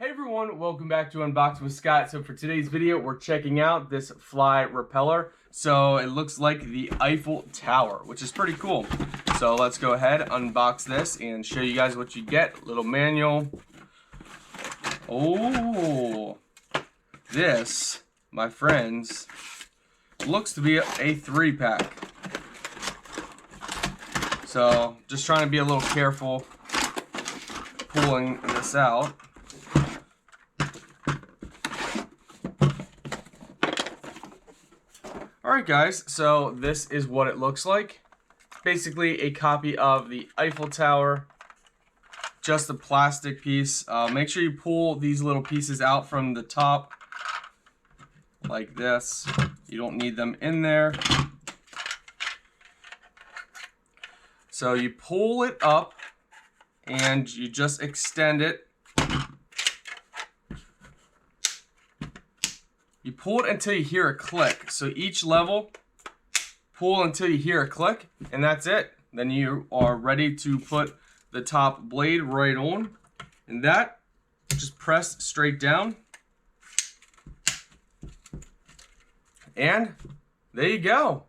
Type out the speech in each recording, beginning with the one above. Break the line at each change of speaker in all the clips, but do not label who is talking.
Hey everyone, welcome back to Unboxing with Scott. So for today's video, we're checking out this fly repeller. So it looks like the Eiffel Tower, which is pretty cool. So let's go ahead, unbox this, and show you guys what you get. Little manual. Oh, this, my friends, looks to be a 3-pack. So just trying to be a little careful pulling this out. Alright guys, so this is what it looks like. Basically a copy of the Eiffel Tower, just a plastic piece. Make sure you pull these little pieces out from the top like this. You don't need them in there. So you pull it up and you just extend it. You pull it until you hear a click. So each level, pull until you hear a click, and that's it. Then you are ready to put the top blade right on. And that, just press straight down. And there you go.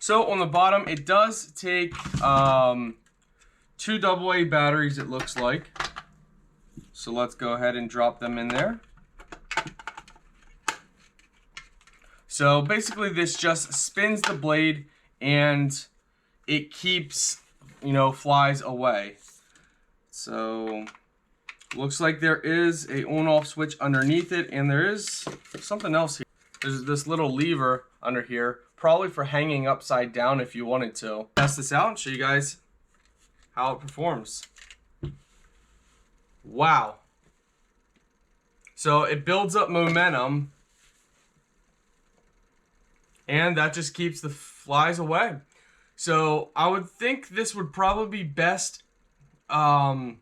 So on the bottom, it does take 2 AA batteries, it looks like. So let's go ahead and drop them in there. So basically this just spins the blade and it keeps, flies away. So looks like there is a on-off switch underneath it, and there is something else here. There's this little lever under here, probably for hanging upside down if you wanted to. Test this out and show you guys how it performs. Wow. So it builds up momentum, and that just keeps the flies away. So I would think this would probably be best at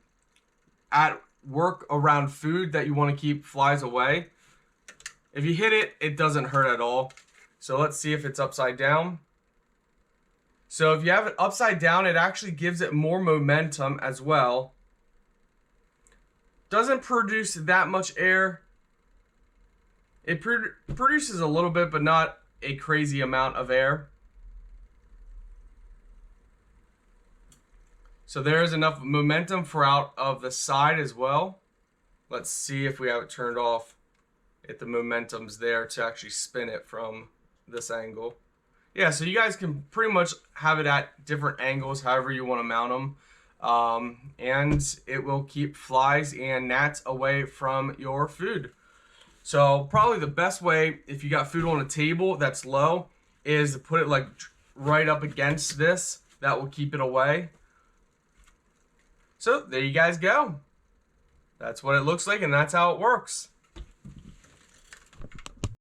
work around food that you want to keep flies away. If you hit it, it doesn't hurt at all. So let's see if it's upside down. So if you have it upside down, it actually gives it more momentum as well. Doesn't produce that much air. It produces a little bit, but not a crazy amount of air. So there is enough momentum for out of the side as well. Let's see if we have it turned off, if the momentum's there to actually spin it from this angle. Yeah, so you guys can pretty much have it at different angles, however you want to mount them. And it will keep flies and gnats away from your food. So probably the best way, if you got food on a table that's low, is to put it like right up against this. That will keep it away. So there you guys go. That's what it looks like, and that's how it works.